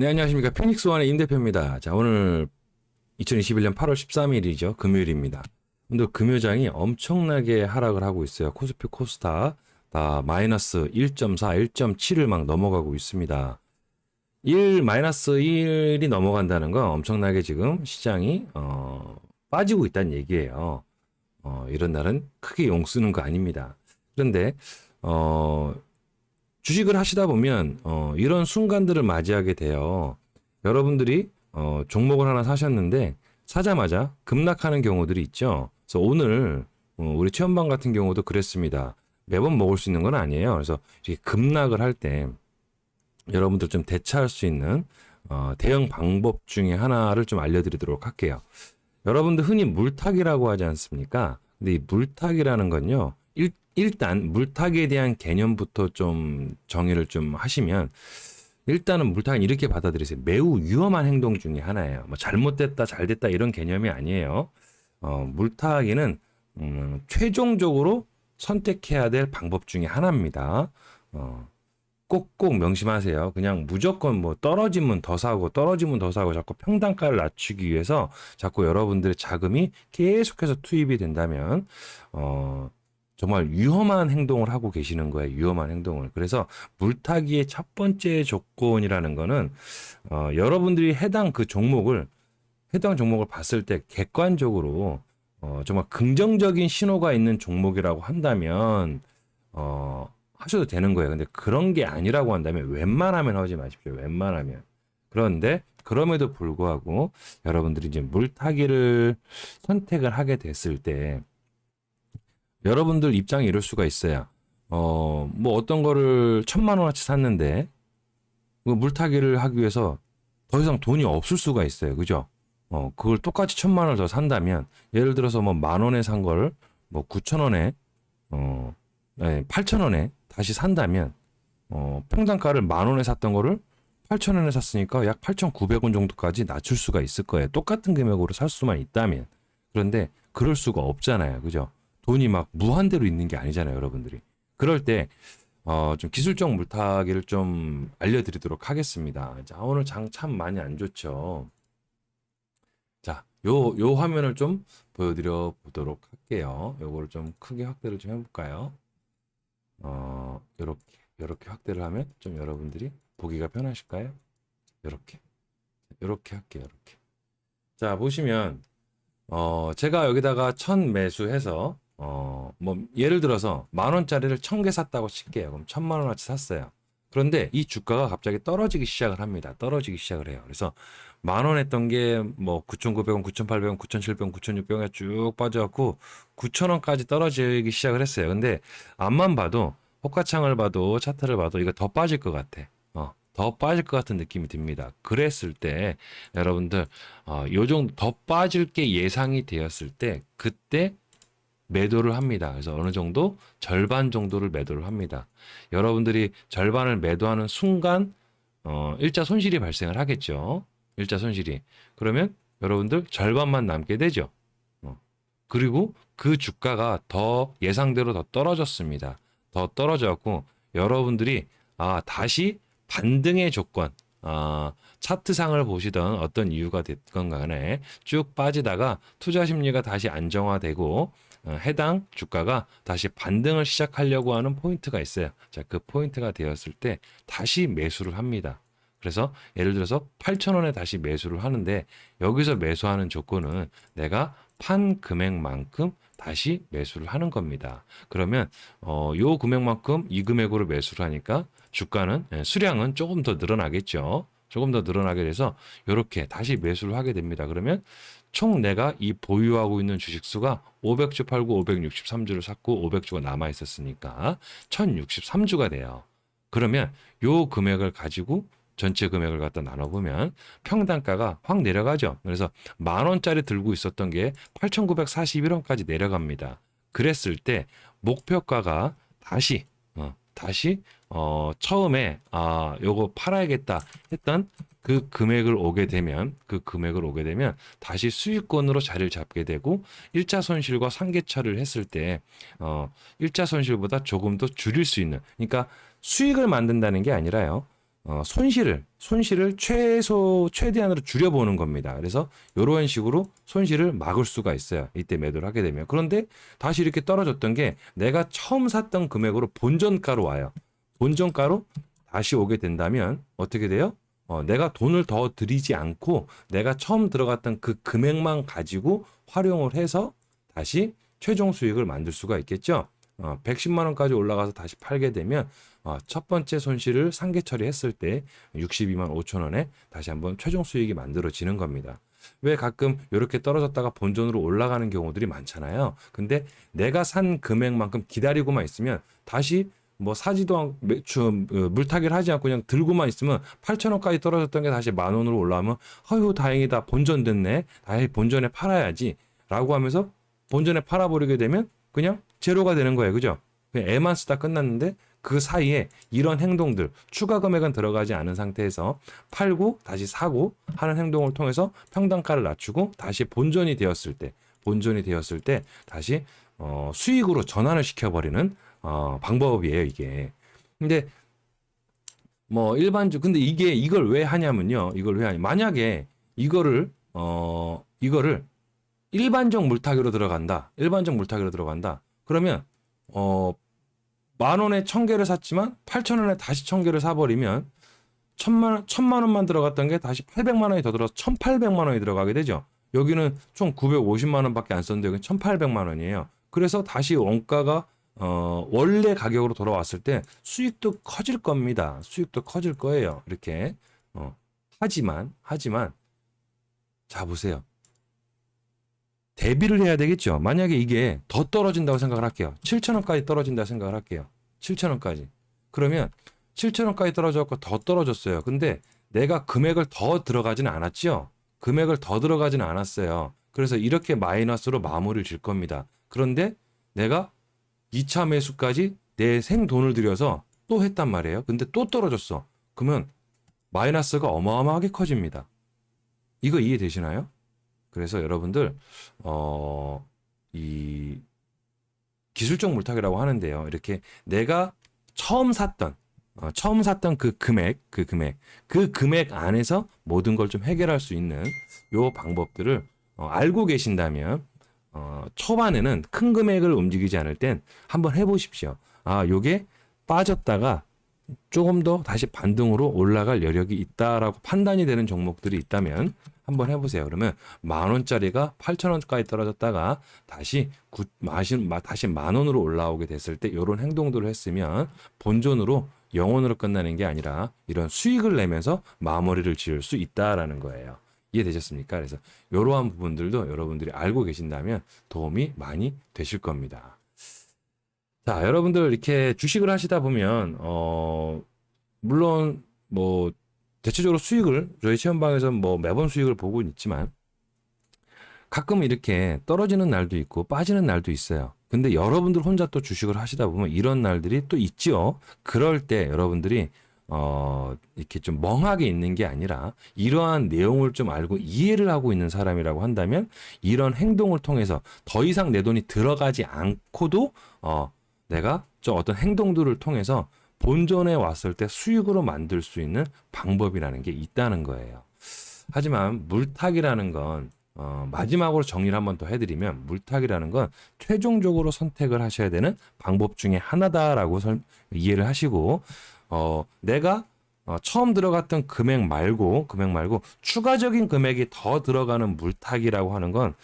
네, 안녕하십니까. 피닉스원의 임 대표입니다. 자, 오늘 2021년 8월 13일이죠. 금요일입니다. 오늘 금요장이 엄청나게 하락을 하고 있어요. 코스피 코스닥 다 마이너스 1.4, 1.7을 막 넘어가고 있습니다. 마이너스 1이 넘어간다는 건 엄청나게 지금 시장이 빠지고 있다는 얘기예요. 이런 날은 크게 용 쓰는 거 아닙니다. 그런데 주식을 하시다 보면 이런 순간들을 맞이하게 돼요. 여러분들이 종목을 하나 사셨는데 사자마자 급락하는 경우들이 있죠. 그래서 오늘 우리 체험방 같은 경우도 그랬습니다. 매번 먹을 수 있는 건 아니에요. 그래서 이렇게 급락을 할 때 여러분들 좀 대처할 수 있는 대응 방법 중에 하나를 좀 알려드리도록 할게요. 여러분들 흔히 물타기라고 하지 않습니까? 근데 이 물타기라는 건요. 일단 물타기에 대한 개념부터 좀 정의를 좀 하시면 일단은 물타기는 이렇게 받아들이세요. 매우 위험한 행동 중에 하나예요. 뭐 잘못됐다, 잘됐다 이런 개념이 아니에요. 물타기는 최종적으로 선택해야 될 방법 중에 하나입니다. 꼭꼭 명심하세요. 그냥 무조건 뭐 떨어지면 더 사고 떨어지면 더 사고 자꾸 평단가를 낮추기 위해서 자꾸 여러분들의 자금이 계속해서 투입이 된다면 정말 위험한 행동을 하고 계시는 거예요. 위험한 행동을. 그래서 물타기의 첫 번째 조건이라는 거는 여러분들이 해당 종목을 봤을 때 객관적으로 정말 긍정적인 신호가 있는 종목이라고 한다면 하셔도 되는 거예요. 근데 그런 게 아니라고 한다면 웬만하면 하지 마십시오. 웬만하면. 그런데 그럼에도 불구하고 여러분들이 이제 물타기를 선택을 하게 됐을 때 여러분들 입장이 이럴 수가 있어요. 뭐 어떤 거를 1,000만 원어치 샀는데 그 물타기를 하기 위해서 더 이상 돈이 없을 수가 있어요. 그죠? 그걸 똑같이 1,000만 원을 더 산다면 예를 들어서 뭐 10,000원에 산 거를 뭐 9,000원에 8,000원에 다시 산다면 평단가를 10,000원에 샀던 거를 8,000원에 샀으니까 약 8,900원 정도까지 낮출 수가 있을 거예요. 똑같은 금액으로 살 수만 있다면. 그런데 그럴 수가 없잖아요. 그죠? 돈이 막 무한대로 있는 게 아니잖아요, 여러분들이. 그럴 때, 좀 기술적 물타기를 좀 알려드리도록 하겠습니다. 자, 오늘 장 참 많이 안 좋죠. 자, 요 화면을 좀 보여드려 보도록 할게요. 요거를 좀 크게 확대를 좀 해볼까요? 요렇게 확대를 하면 좀 여러분들이 보기가 편하실까요? 요렇게 할게요, 요렇게. 자, 보시면, 제가 여기다가 1,000 매수해서 뭐 예를 들어서 10,000원짜리를 1,000개 샀다고 칠게요. 그럼 1,000만 원어치 샀어요. 그런데 이 주가가 갑자기 떨어지기 시작을 합니다. 떨어지기 시작을 해요. 그래서 10,000원 했던 게 뭐 9,900원, 9,800원, 9,700원, 9,600원에 쭉 빠져갖고 9,000원까지 떨어지기 시작을 했어요. 근데 앞만 봐도 호가창을 봐도 차트를 봐도 이거 더 빠질 것 같아. 더 빠질 것 같은 느낌이 듭니다. 그랬을 때 여러분들 요 정도 더 빠질 게 예상이 되었을 때 그때 매도를 합니다. 그래서 어느 정도 절반 정도를 매도를 합니다. 여러분들이 절반을 매도하는 순간 일자 손실이 발생을 하겠죠. 일자 손실이. 그러면 여러분들 절반만 남게 되죠. 그리고 그 주가가 더 예상대로 더 떨어졌습니다. 더 떨어져갖고 여러분들이 다시 반등의 조건, 차트상을 보시던 어떤 이유가 됐건 간에 쭉 빠지다가 투자 심리가 다시 안정화되고 해당 주가가 다시 반등을 시작하려고 하는 포인트가 있어요. 자, 그 포인트가 되었을 때 다시 매수를 합니다. 그래서 예를 들어서 8,000원에 다시 매수를 하는데 여기서 매수하는 조건은 내가 판 금액만큼 다시 매수를 하는 겁니다. 그러면 요 금액만큼 이 금액으로 매수를 하니까 주가는 수량은 조금 더 늘어나겠죠. 조금 더 늘어나게 돼서 이렇게 다시 매수를 하게 됩니다. 그러면 총 내가 이 보유하고 있는 주식수가 500주 팔고 563주를 샀고 500주가 남아 있었으니까 1063주가 돼요. 그러면 요 금액을 가지고 전체 금액을 갖다 나눠보면 평단가가 확 내려가죠. 그래서 10,000원짜리 들고 있었던 게 8,941원까지 내려갑니다. 그랬을 때 목표가가 다시 처음에 요거 팔아야겠다 했던 그 금액을 오게 되면 다시 수익권으로 자리를 잡게 되고 일자 손실과 상계차를 했을 때 일자 손실보다 조금 더 줄일 수 있는, 그러니까 수익을 만든다는 게 아니라요. 손실을 최대한으로 줄여보는 겁니다. 그래서 이런 식으로 손실을 막을 수가 있어요. 이때 매도를 하게 되면. 그런데 다시 이렇게 떨어졌던 게 내가 처음 샀던 금액으로 본전가로 와요. 본전가로 다시 오게 된다면 어떻게 돼요? 내가 돈을 더 들이지 않고 내가 처음 들어갔던 그 금액만 가지고 활용을 해서 다시 최종 수익을 만들 수가 있겠죠. 110만 원까지 올라가서 다시 팔게 되면 첫 번째 손실을 상계 처리했을 때 62만 5천 원에 다시 한번 최종 수익이 만들어지는 겁니다. 왜 가끔 이렇게 떨어졌다가 본전으로 올라가는 경우들이 많잖아요. 근데 내가 산 금액만큼 기다리고만 있으면 다시 뭐 사지도 않고 물타기를 하지 않고 그냥 들고만 있으면 8천 원까지 떨어졌던 게 다시 만 원으로 올라오면 아유 다행이다 본전 됐네 다시 본전에 팔아야지 라고 하면서 본전에 팔아버리게 되면 그냥 제로가 되는 거예요. 그죠? 그냥 애만 쓰다 끝났는데 그 사이에 이런 행동들 추가 금액은 들어가지 않은 상태에서 팔고 다시 사고 하는 행동을 통해서 평단가를 낮추고 다시 본전이 되었을 때 다시 수익으로 전환을 시켜버리는 방법이에요, 이게. 근데 뭐 근데 이걸 왜 하냐면요. 만약에 이거를 일반적 물타기로 들어간다. 그러면 만 원에 1,000개를 샀지만 8천 원에 다시 1,000개를 사버리면 천만 원만 들어갔던 게 다시 800만 원이 더 들어서 1,800만 원이 들어가게 되죠. 여기는 총 950만 원밖에 안 썼는데 여기 1,800만 원이에요. 그래서 다시 원가가 원래 가격으로 돌아왔을 때 수익도 커질 겁니다. 수익도 커질 거예요. 이렇게. 하지만 자 보세요. 대비를 해야 되겠죠. 만약에 이게 더 떨어진다고 생각을 할게요. 7,000원까지 떨어진다고 생각을 할게요. 7,000원까지. 그러면 7,000원까지 떨어졌고 더 떨어졌어요. 근데 내가 금액을 더 들어가지는 않았죠. 금액을 더 들어가지는 않았어요. 그래서 이렇게 마이너스로 마무리를 질 겁니다. 그런데 내가 2차 매수까지 내 생돈을 들여서 또 했단 말이에요. 근데 또 떨어졌어. 그러면 마이너스가 어마어마하게 커집니다. 이거 이해되시나요? 그래서 여러분들 이 기술적 물타기라고 하는데요. 이렇게 내가 처음 샀던 그 금액 안에서 모든 걸 좀 해결할 수 있는 요 방법들을 알고 계신다면 초반에는 큰 금액을 움직이지 않을 땐 한번 해보십시오. 요게 빠졌다가 조금 더 다시 반등으로 올라갈 여력이 있다라고 판단이 되는 종목들이 있다면 한번 해보세요. 그러면 만 원짜리가 8천 원까지 떨어졌다가 다시 만 원으로 올라오게 됐을 때 이런 행동들을 했으면 본전으로 영원으로 끝나는 게 아니라 이런 수익을 내면서 마무리를 지을 수 있다라는 거예요. 이해되셨습니까? 그래서 이러한 부분들도 여러분들이 알고 계신다면 도움이 많이 되실 겁니다. 자, 여러분들 이렇게 주식을 하시다 보면 물론 뭐 대체적으로 수익을 저희 체험방에서 뭐 매번 수익을 보고 있지만 가끔 이렇게 떨어지는 날도 있고 빠지는 날도 있어요. 근데 여러분들 혼자 또 주식을 하시다 보면 이런 날들이 또 있죠. 그럴 때 여러분들이 이렇게 좀 멍하게 있는 게 아니라 이러한 내용을 좀 알고 이해를 하고 있는 사람이라고 한다면 이런 행동을 통해서 더 이상 내 돈이 들어가지 않고도 내가 저 어떤 행동들을 통해서 본전에 왔을 때 수익으로 만들 수 있는 방법이라는 게 있다는 거예요. 하지만 물타기라는 건 마지막으로 정리를 한번 더 해드리면 물타기라는 건 최종적으로 선택을 하셔야 되는 방법 중에 하나다라고 이해를 하시고 내가 처음 들어갔던 금액 말고 추가적인 금액이 더 들어가는 물타기라고 하는 건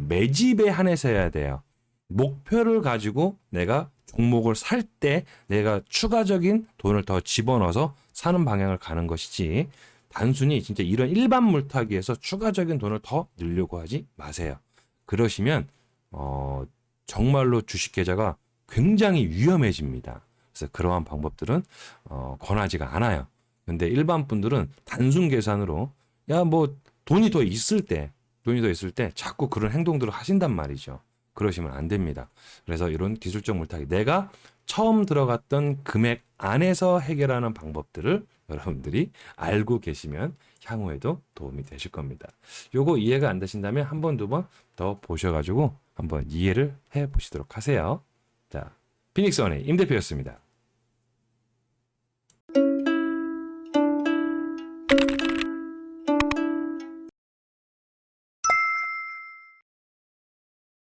매집에 한해서 해야 돼요. 목표를 가지고 내가 종목을 살 때 내가 추가적인 돈을 더 집어넣어서 사는 방향을 가는 것이지 단순히 진짜 이런 일반 물타기에서 추가적인 돈을 더 늘려고 하지 마세요. 그러시면 정말로 주식 계좌가 굉장히 위험해집니다. 그래서 그러한 방법들은 권하지가 않아요. 근데 일반 분들은 단순 계산으로 뭐 돈이 더 있을 때 자꾸 그런 행동들을 하신단 말이죠. 그러시면 안 됩니다. 그래서 이런 기술적 물타기 내가 처음 들어갔던 금액 안에서 해결하는 방법들을 여러분들이 알고 계시면 향후에도 도움이 되실 겁니다. 요거 이해가 안 되신다면 한 번, 두 번 더 보셔가지고 한번 이해를 해 보시도록 하세요. 자, 피닉스원의 임 대표였습니다.